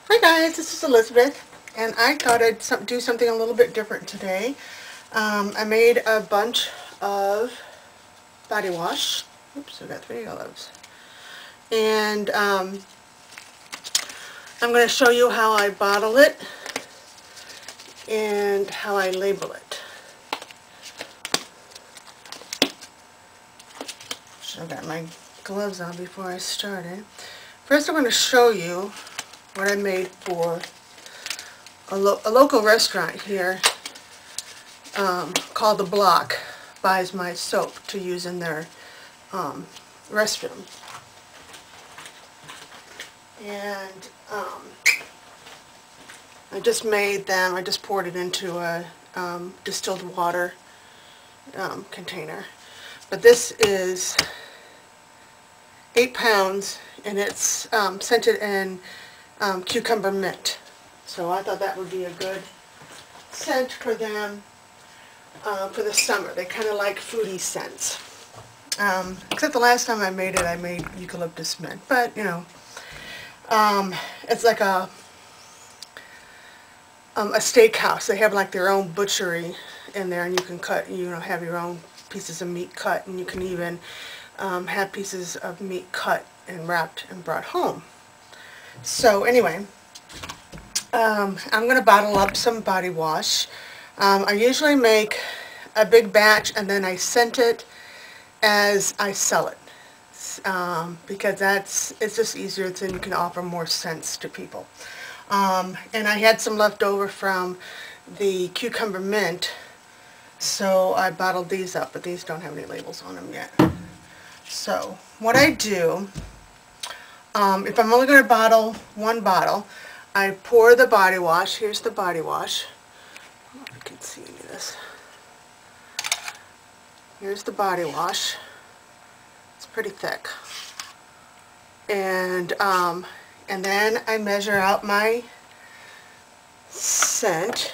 Hi guys, this is Elizabeth, and I thought I'd do something a little bit different today. I made a bunch of body wash. Oops, I got 3 of those. And I'm going to show you how I bottle it and how I label it. Should have got my gloves on before I started. First I'm going to show you what I made for a local restaurant here called The Block. Buys my soap to use in their restroom. And I just made them, I just poured it into a distilled water container. But this is 8 pounds and it's scented in cucumber mint. So I thought that would be a good scent for them for the summer. They kind of like fruity scents. Except the last time I made it, I made eucalyptus mint. But, you know, it's like a steakhouse. They have like their own butchery in there, and you can cut, have your own pieces of meat cut, and you can even have pieces of meat cut and wrapped and brought home. So anyway, I'm going to bottle up some body wash. I usually make a big batch and then I scent it as I sell it, because it's just easier, and you can offer more scents to people. And I had some left over from the cucumber mint, so I bottled these up, but these don't have any labels on them yet. So what I do, if I'm only going to bottle one bottle, I pour the body wash. Here's the body wash. I don't know if you can see any of this. Here's the body wash. It's pretty thick. And then I measure out my scent,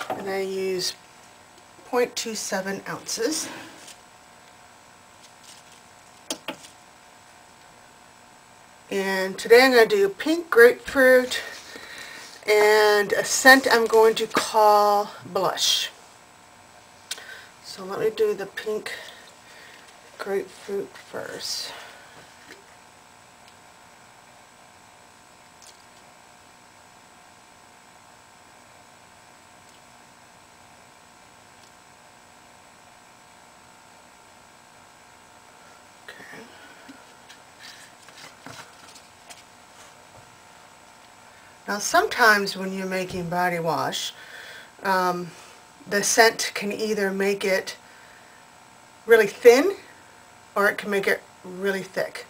and I use 0.27 ounces. And today I'm going to do pink grapefruit and a scent I'm going to call blush. So let me do the pink grapefruit first. Okay. Now sometimes when you're making body wash, the scent can either make it really thin or it can make it really thick.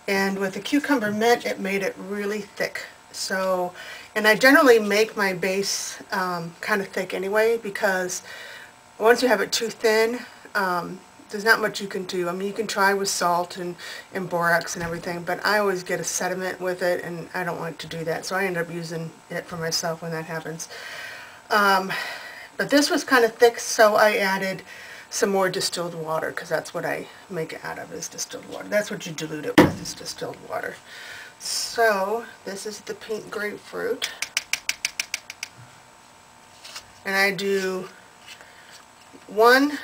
And with the cucumber mint, it made it really thick. So, and I generally make my base kind of thick anyway, because once you have it too thin, there's not much you can do. I mean, you can try with salt and borax and everything, but I always get a sediment with it, and I don't like to do that. So I end up using it for myself when that happens. But this was kind of thick, so I added some more distilled water, because that's what I make it out of, is distilled water. That's what you dilute it with, is distilled water. So this is the pink grapefruit. And I do 1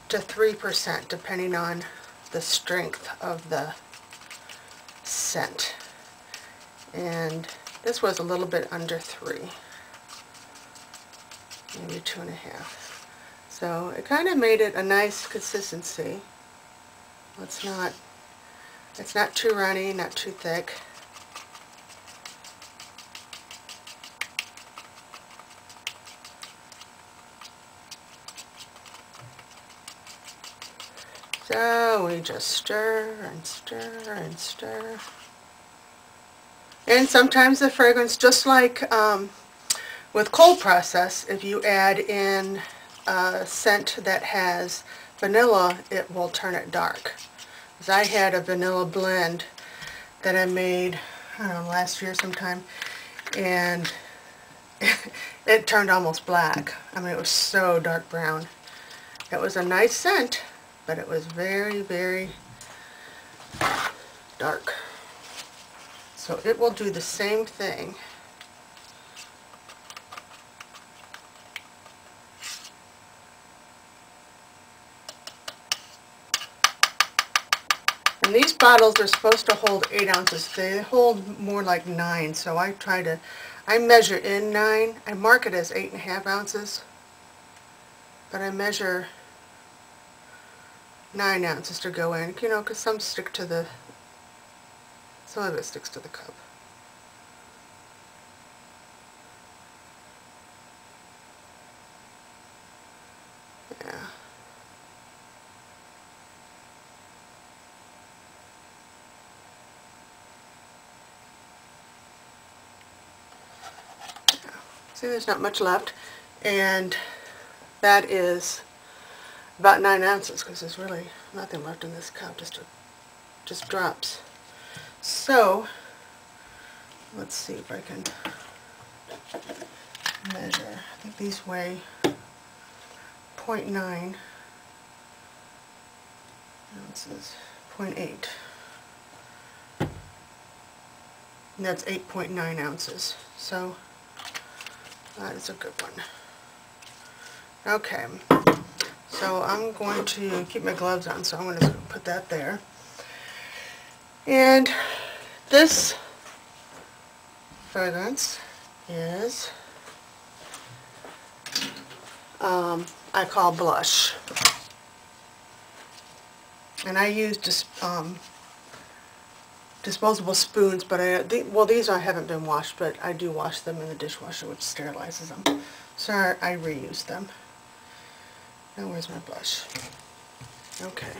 to 3%, depending on the strength of the scent. And this was a little bit under 3. Maybe 2.5. So it kind of made it a nice consistency. It's not too runny, not too thick. So we just stir and stir and stir. And sometimes the fragrance, just like with cold process, if you add in a scent that has vanilla, it will turn it dark. Because I had a vanilla blend that I made, I don't know, last year sometime, and it turned almost black. I mean, it was so dark brown. It was a nice scent, but it was very, very dark. So it will do the same thing. And these bottles are supposed to hold 8 ounces. They hold more like 9, so I measure in 9. I mark it as 8.5 ounces, but I measure 9 ounces to go in, you know, because some of it sticks to the cup. Yeah. See, there's not much left, and that is about 9 ounces, because there's really nothing left in this cup, just drops. So, let's see if I can measure. I think these weigh 0.9 ounces, 0.8. And that's 8.9 ounces. So, that is a good one. Okay, so I'm going to keep my gloves on, so I'm going to put that there. And this fragrance is, I call Blush. And I use disposable spoons, but these haven't been washed, but I do wash them in the dishwasher, which sterilizes them. So I reuse them. Now where's my blush? Okay.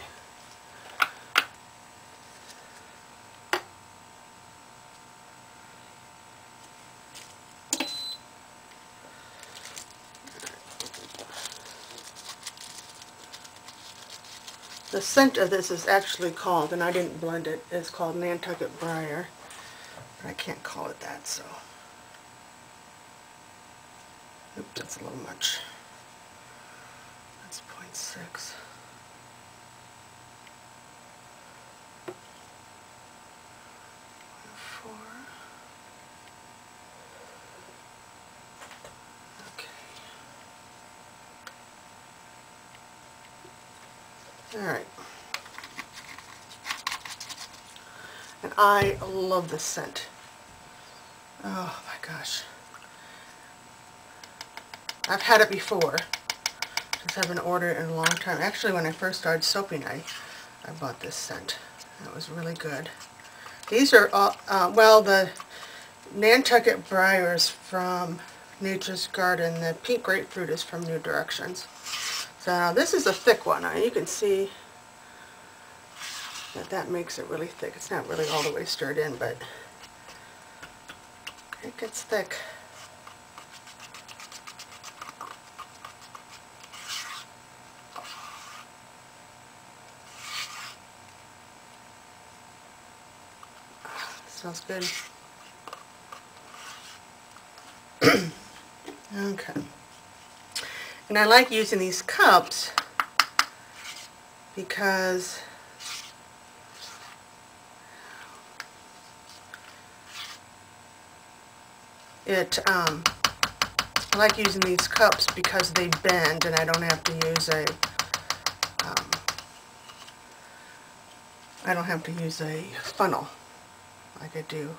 The scent of this is actually called, and I didn't blend it, it's called Nantucket Briar. But I can't call it that, so. Oops, that's a little much. That's 0.6. Alright. And I love this scent. Oh my gosh. I've had it before. Just haven't ordered it in a long time. Actually, when I first started soaping, I bought this scent. It was really good. These are all, well, the Nantucket Briar is from Nature's Garden. The pink grapefruit is from New Directions. So this is a thick one. You can see that makes it really thick. It's not really all the way stirred in, but it gets thick. Smells good. Okay. And I like using these cups because I like using these cups because they bend and I don't have to use a funnel like I do.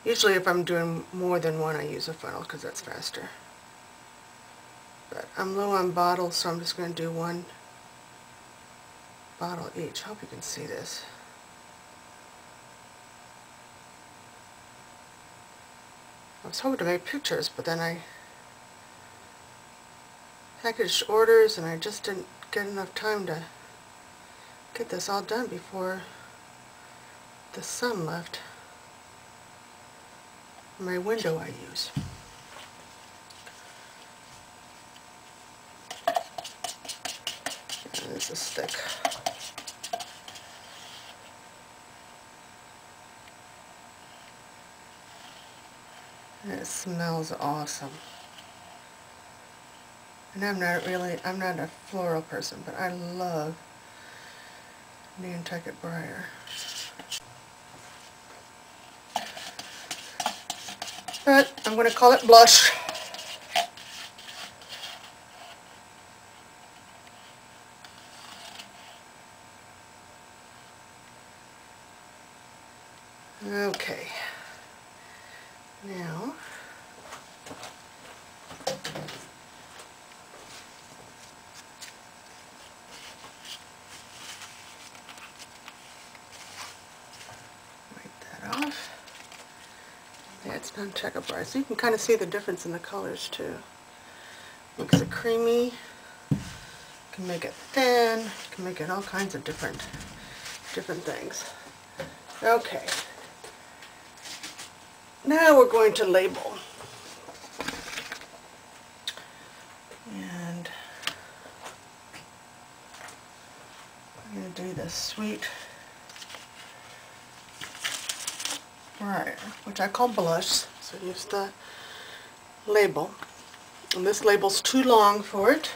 Usually if I'm doing more than one, I use a funnel because that's faster. But I'm low on bottles, so I'm just going to do one bottle each. Hope you can see this. I was hoping to make pictures, but then I packaged orders and I just didn't get enough time to get this all done before the sun left my window I use. And this is thick. And it smells awesome. And I'm not a floral person, but I love Nantucket Briar. but I'm going to call it blush. Okay, now wipe that off. That's non-checkerboard, so you can kind of see the difference in the colors too. Makes it creamy, you can make it thin, you can make it all kinds of different things. Okay, now we're going to label. And I'm going to do this sweet, right, which I call blush, so use the label. And this label's too long for it,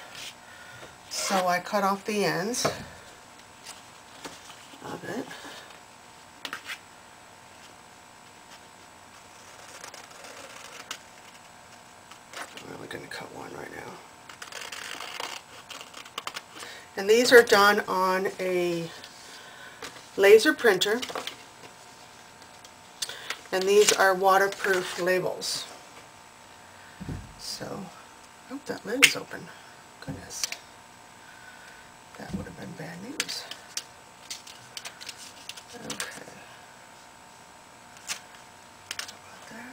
so I cut off the ends of it. I'm really going to cut one right now. And these are done on a laser printer, and these are waterproof labels. So, oh, that lid is open. Goodness. That would have been bad news. Okay. How about there?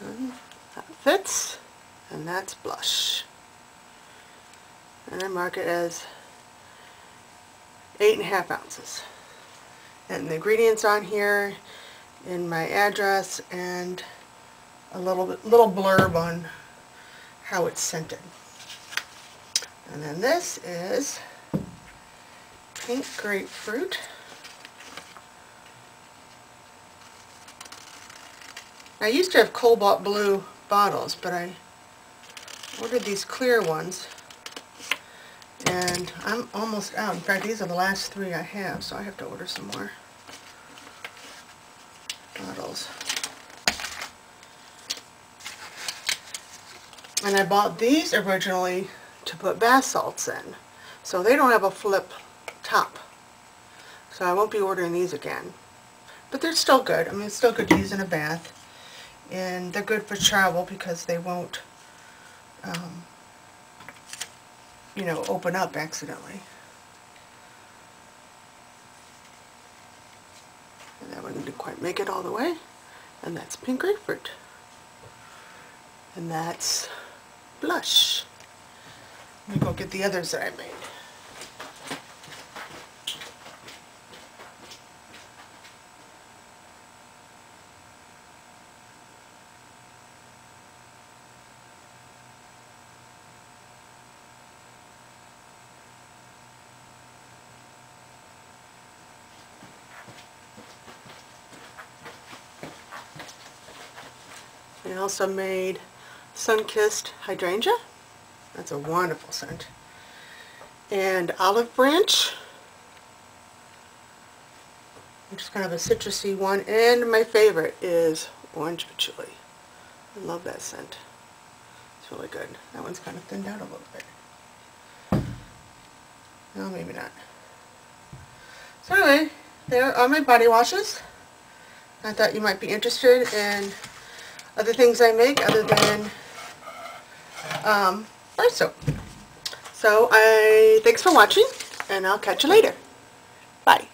And that fits, and that's blush. And I mark it as 8.5 ounces. And the ingredients on here, in my address, and a little blurb on how it's scented. And then this is pink grapefruit. I used to have cobalt blue bottles, but I ordered these clear ones, and I'm almost out. In fact, these are the last 3 I have, so I have to order some more bottles. And I bought these originally to put bath salts in, so they don't have a flip top, so I won't be ordering these again. But they're still good. I mean, it's still good to use in a bath, and they're good for travel because they won't you know, open up accidentally. And that one didn't quite make it all the way. And that's pink grapefruit. And that's blush. Let me go get the others that I made. I also made Sun-Kissed Hydrangea. That's a wonderful scent. And Olive Branch, which is kind of a citrusy one. And my favorite is Orange Patchouli. I love that scent. It's really good. That one's kind of thinned out a little bit. No, maybe not. So anyway, there are my body washes. I thought you might be interested in other things I make other than bar soap. So thanks for watching, and I'll catch you later. Bye.